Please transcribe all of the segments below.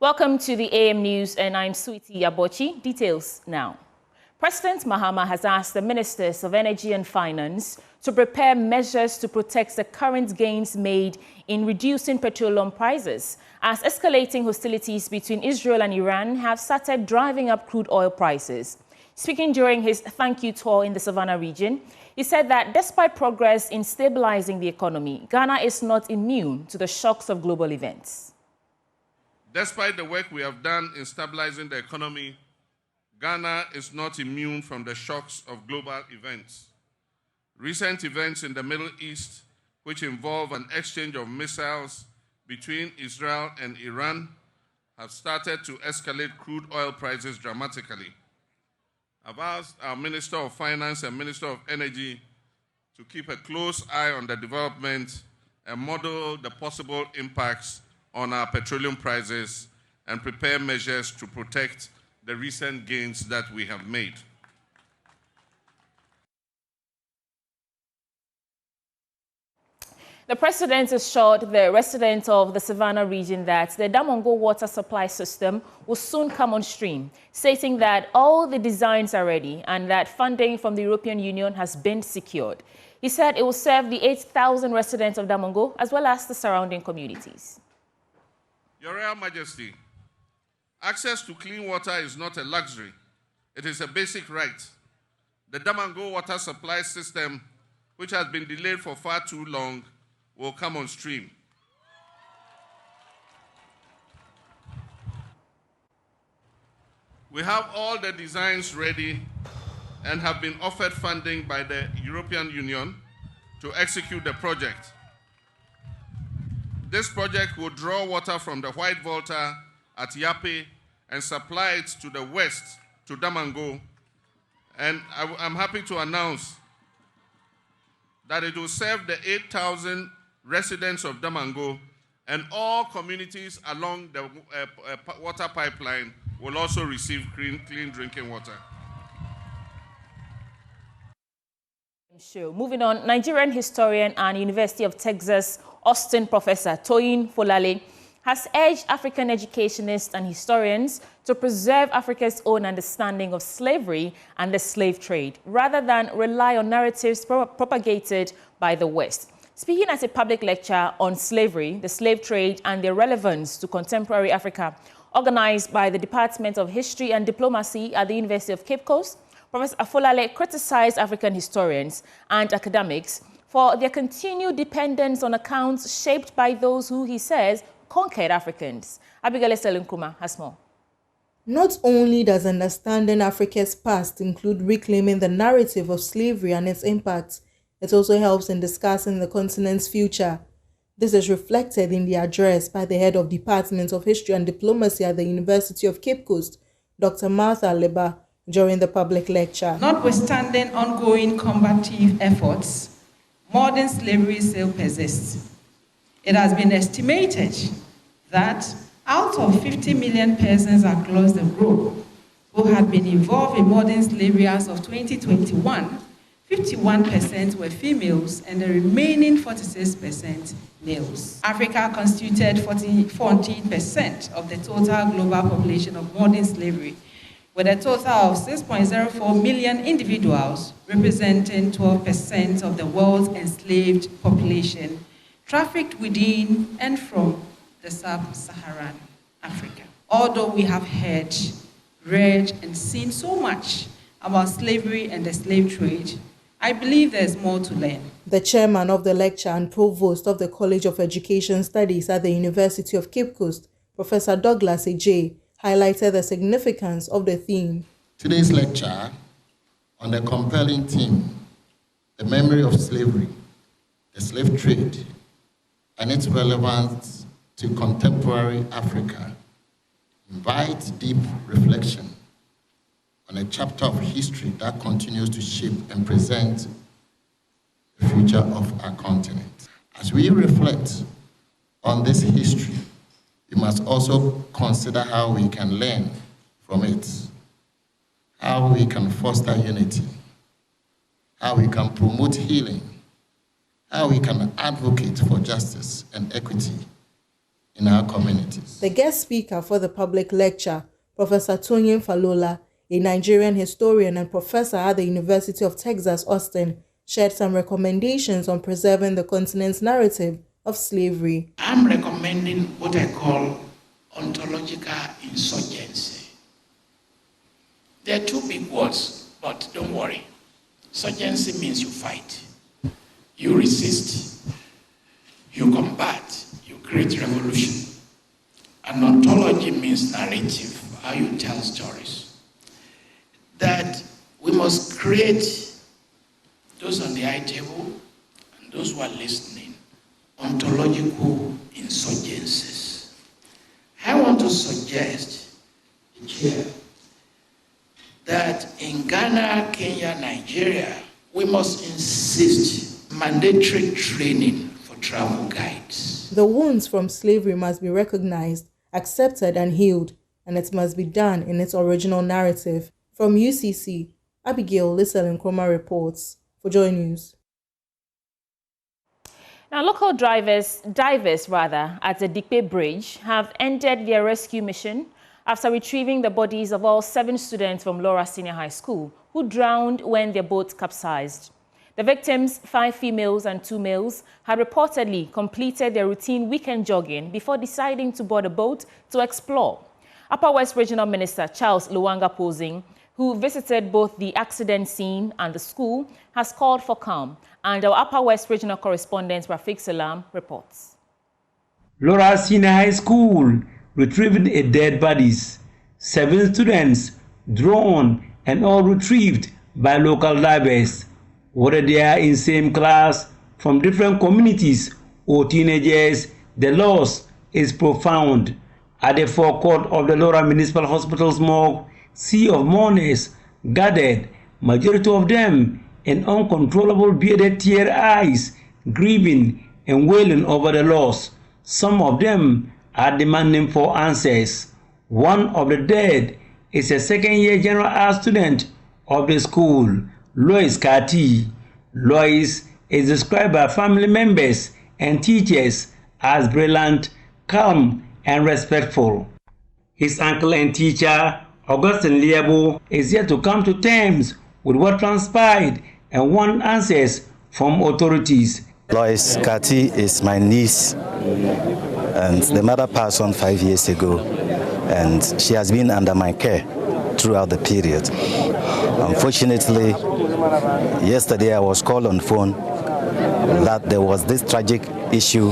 Welcome to the AM News, and I'm Sweetie Abochi. Details now. President Mahama has asked the Ministers of Energy and Finance to prepare measures to protect the current gains made in reducing petroleum prices, as escalating hostilities between Israel and Iran have started driving up crude oil prices. Speaking during his thank you tour in the Savannah region, he said that despite progress in stabilizing the economy, Ghana is not immune to the shocks of global events. Despite the work we have done in stabilizing the economy, Ghana is not immune from the shocks of global events. Recent events in the Middle East, which involve an exchange of missiles between Israel and Iran, have started to escalate crude oil prices dramatically. I've asked our Minister of Finance and Minister of Energy to keep a close eye on the development and model the possible impacts on our petroleum prices and prepare measures to protect the recent gains that we have made. The President assured the residents of the Savannah region that the Damongo water supply system will soon come on stream, stating that all the designs are ready and that funding from the European Union has been secured. He said it will serve the 8,000 residents of Damongo as well as the surrounding communities. Your Royal Majesty, access to clean water is not a luxury. It is a basic right. The Damongo water supply system, which has been delayed for far too long, will come on stream. We have all the designs ready and have been offered funding by the European Union to execute the project. This project will draw water from the White Volta at Yape and supply it to the west, to Damongo. And I'm happy to announce that it will serve the 8,000 residents of Damongo, and all communities along the water pipeline will also receive clean drinking water. Sure. Moving on, Nigerian historian and University of Texas Austin professor Toyin Folale has urged African educationists and historians to preserve Africa's own understanding of slavery and the slave trade, rather than rely on narratives propagated by the West. Speaking at a public lecture on slavery, the slave trade, and their relevance to contemporary Africa, organized by the Department of History and Diplomacy at the University of Cape Coast, Professor Folale criticized African historians and academics for their continued dependence on accounts shaped by those who, he says, conquered Africans. Abigail Selunkuma has more. Not only does understanding Africa's past include reclaiming the narrative of slavery and its impact, it also helps in discussing the continent's future. This is reflected in the address by the head of Department of History and Diplomacy at the University of Cape Coast, Dr. Martha Leba, during the public lecture. Notwithstanding ongoing combative efforts, modern slavery still persists. It has been estimated that out of 50 million persons across the globe who had been involved in modern slavery as of 2021, 51% were females and the remaining 46% males. Africa constituted 14% of the total global population of modern slavery, with a total of 6.04 million individuals, representing 12% of the world's enslaved population, trafficked within and from the sub-Saharan Africa. Although we have heard, read, and seen so much about slavery and the slave trade, I believe there's more to learn. The chairman of the lecture and provost of the College of Education Studies at the University of Cape Coast, Professor Douglas Ejay, highlighted the significance of the theme. Today's lecture on the compelling theme, the memory of slavery, the slave trade, and its relevance to contemporary Africa, invites deep reflection on a chapter of history that continues to shape and present the future of our continent. As we reflect on this history, we must also consider how we can learn from it, how we can foster unity, how we can promote healing, how we can advocate for justice and equity, in our communities. The guest speaker for the public lecture, Professor Toyin Falola, a Nigerian historian and professor at the University of Texas, Austin, shared some recommendations on preserving the continent's narrative of slavery. I'm recommending what I call ontological insurgency. There are two big words, but don't worry. Insurgency means you fight, you resist, you combat, you create revolution. And ontology means narrative, how you tell stories. That we must create, those on the high table and those who are listening, ontological insurgencies. I want to suggest here that in Ghana, Kenya, Nigeria, we must insist mandatory training for travel guides. The wounds from slavery must be recognized, accepted and healed, and it must be done in its original narrative. From UCC, Abigail Lissel Nkrumah reports for Joy News. Now, local divers at the Dikpe Bridge have ended their rescue mission after retrieving the bodies of all 7 students from Lawra Senior High School who drowned when their boat capsized. The victims, 5 females and 2 males, had reportedly completed their routine weekend jogging before deciding to board a boat to explore. Upper West Regional Minister Charles Luwanga Posing, who visited both the accident scene and the school, has called for calm. And our Upper West Regional correspondent Rafiq Salam reports. Lawra Senior High School retrieved a dead bodies. 7 students drowned and all retrieved by local divers. Whether they are in same class from different communities or teenagers, the loss is profound. At the forecourt of the Lawra Municipal Hospital's morgue, sea of mourners gathered, majority of them in uncontrollable bearded tear eyes, grieving and wailing over the loss. Some of them are demanding for answers. One of the dead is a second-year general art student of the school, Lois Kati. Lois is described by family members and teachers as brilliant, calm, and respectful. His uncle and teacher, Augustine Liabo, is yet to come to terms with what transpired and want answers from authorities. Lois Kati is my niece, and the mother passed on 5 years ago, and she has been under my care throughout the period. Unfortunately, yesterday I was called on phone that there was this tragic issue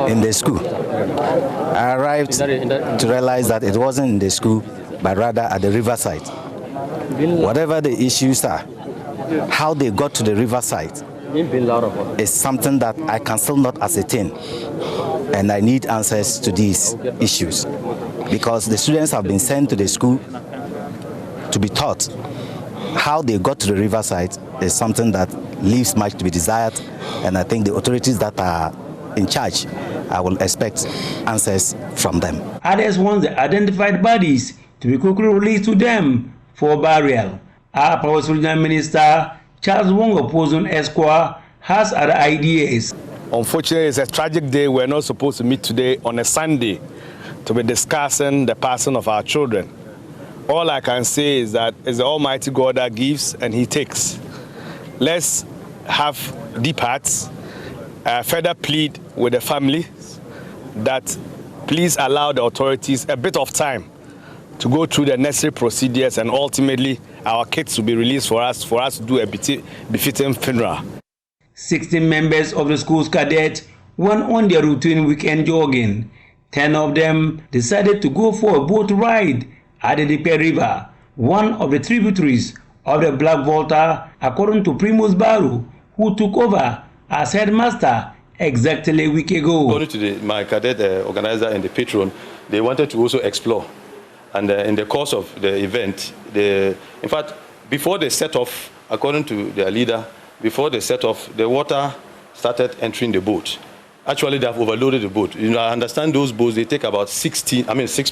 in the school. I arrived to realize that it wasn't in the school, but rather at the riverside. Whatever the issues are, how they got to the riverside is something that I can still not ascertain, and I need answers to these issues because the students have been sent to the school to be taught. How they got to the riverside is something that leaves much to be desired, and I think the authorities that are in charge, I will expect answers from them. Others want the identified bodies to be quickly released to them for burial. Our Upper West Regional Minister Charles Wongo Pozon Esquire has other ideas. Unfortunately, it's a tragic day. We're not supposed to meet today on a Sunday to be discussing the passing of our children. All I can say is that it's the Almighty God that gives and He takes. Let's have deep hearts. Further plead with the family that please allow the authorities a bit of time to go through the necessary procedures, and ultimately our kids will be released for us to do a befitting funeral. 16 members of the school's cadet went on their routine weekend jogging. 10 of them decided to go for a boat ride at the Dikpe River, one of the tributaries of the Black Volta, according to Primus Baru, who took over as headmaster exactly a week ago. According to my cadet organizer and the patron, they wanted to also explore. And in the course of the event, in fact, before they set off, according to their leader, before they set off, the water started entering the boat. Actually, they have overloaded the boat. You know, I understand those boats, they take about 6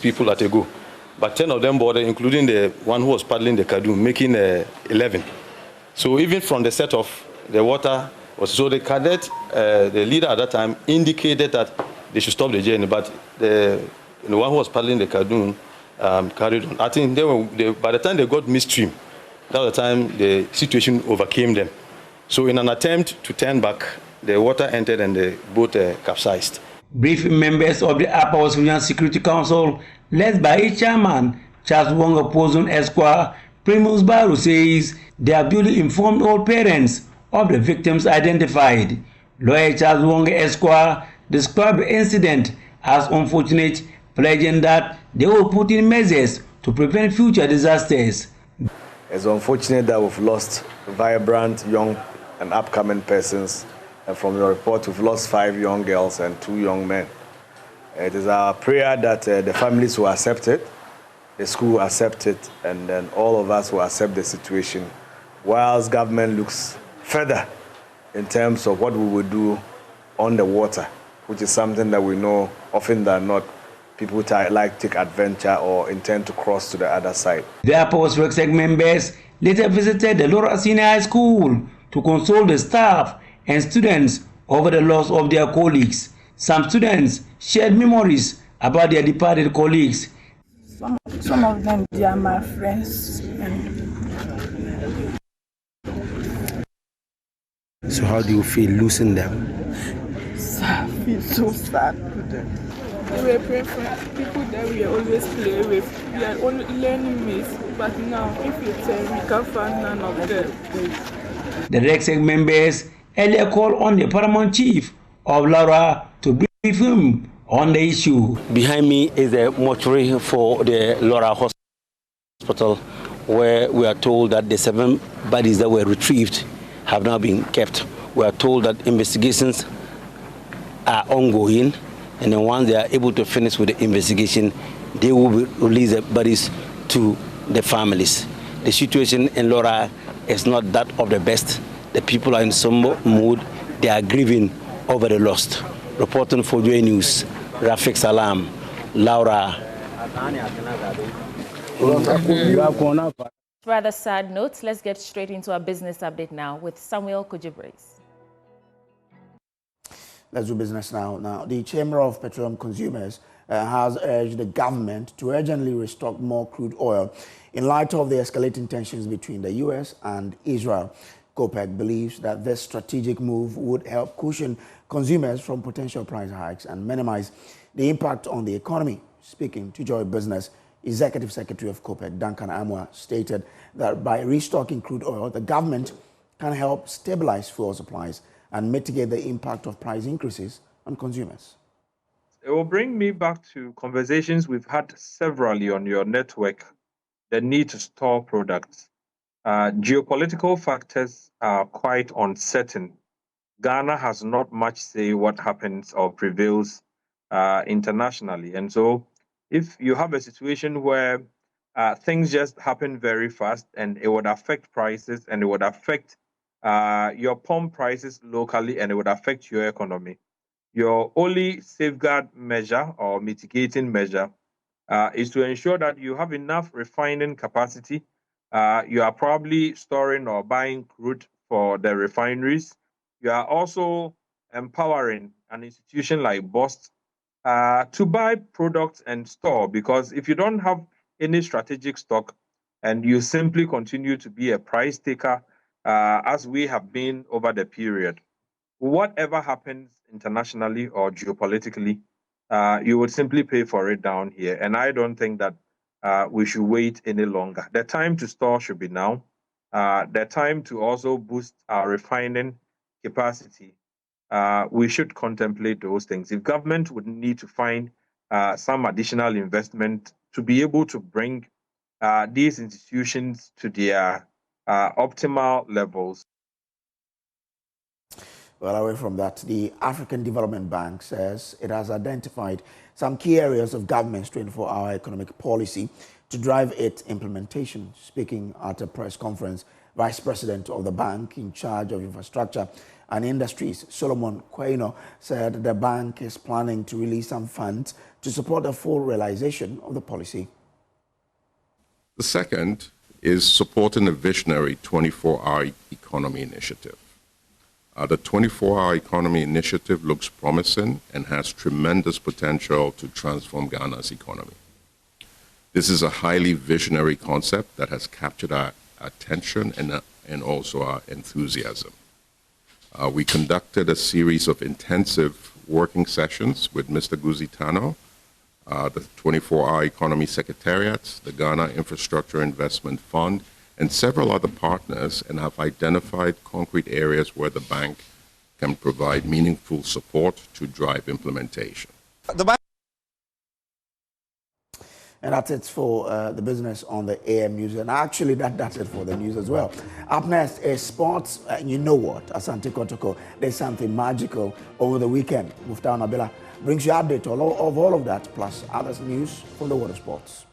people at a go. But 10 of them boarded, including the one who was paddling the canoe, making 11. So even from the set off, the water was, so the cadet, the leader at that time, indicated that they should stop the journey. But the one who was paddling the canoe carried on. I think by the time they got midstream, that was the time the situation overcame them. So in an attempt to turn back, the water entered and the boat capsized. Briefing members of the Upper West Regional Security Council, led by its chairman, Charles Wonga Pozon Esquire, Primus Baru says they have duly informed all parents of the victims identified. Lawyer Charles Wonga Esquire described the incident as unfortunate, pledging that they will put in measures to prevent future disasters. It's unfortunate that we've lost vibrant, young and upcoming persons. And from your report, we've lost 5 young girls and 2 young men. It is our prayer that the families will accept it, the school will accept it, and then all of us will accept the situation, whilst government looks further in terms of what we will do on the water, which is something that we know often than not people like take adventure or intend to cross to the other side. The Upper West Rexec members later visited the Lawra Senior High School to console the staff and students over the loss of their colleagues. Some students shared memories about their departed colleagues. Some of them, they are my friends. So how do you feel losing them? I feel so sad to them. They were people that we always play with. We are only learning mates, but now if you tell me, we can't find none of them. The Rexec members earlier called on the paramount chief of Lawra to brief him on the issue. Behind me is a mortuary for the Lawra Hospital, where we are told that the 7 bodies that were retrieved have now been kept. We are told that investigations are ongoing, and then once they are able to finish with the investigation, they will release the bodies to the families. The situation in Lawra is not that of the best. The people are in somber mood. They are grieving over the lost. Reporting for Joy News, Rafik Salam, Lawra. Rather sad note, let's get straight into our business update now with Samuel Kujibres. Let's do business now. Now, the Chamber of Petroleum Consumers has urged the government to urgently restock more crude oil in light of the escalating tensions between the U.S. and Israel. COPEC believes that this strategic move would help cushion consumers from potential price hikes and minimize the impact on the economy. Speaking to Joy Business, Executive Secretary of COPEC, Duncan Amwa, stated that by restocking crude oil, the government can help stabilize fuel supplies and mitigate the impact of price increases on consumers. It will bring me back to conversations we've had severally on your network, the need to store products. Geopolitical factors are quite uncertain. Ghana has not much say what happens or prevails internationally. And so if you have a situation where things just happen very fast and it would affect prices and it would affect your pump prices locally and it would affect your economy, your only safeguard measure or mitigating measure is to ensure that you have enough refining capacity. You are probably storing or buying crude for the refineries. You are also empowering an institution like BOST to buy products and store, because if you don't have any strategic stock and you simply continue to be a price taker, as we have been over the period, whatever happens internationally or geopolitically, you would simply pay for it down here. And I don't think that we should wait any longer. The time to store should be now. The time to also boost our refining capacity. We should contemplate those things. If government would need to find some additional investment to be able to bring these institutions to their optimal levels. Well, away from that, the African Development Bank says it has identified some key areas of government's 24-hour economic policy to drive its implementation. Speaking at a press conference, Vice President of the bank in charge of infrastructure and industries, Solomon Quaino, said the bank is planning to release some funds to support the full realization of the policy. The second is supporting a visionary 24-hour economy initiative. The 24-hour economy initiative looks promising and has tremendous potential to transform Ghana's economy. This is a highly visionary concept that has captured our attention and also our enthusiasm. We conducted a series of intensive working sessions with Mr. Guzitano, the 24-hour Economy Secretariat, the Ghana Infrastructure Investment Fund, and several other partners, and have identified concrete areas where the bank can provide meaningful support to drive implementation. And that's it for the business on the AM News. And actually, that's it for the news as well. Up next is sports. And you know what? Asante Kotoko, there's something magical over the weekend. Mufta Nabila brings you update of all of that, plus other news from the world of sports.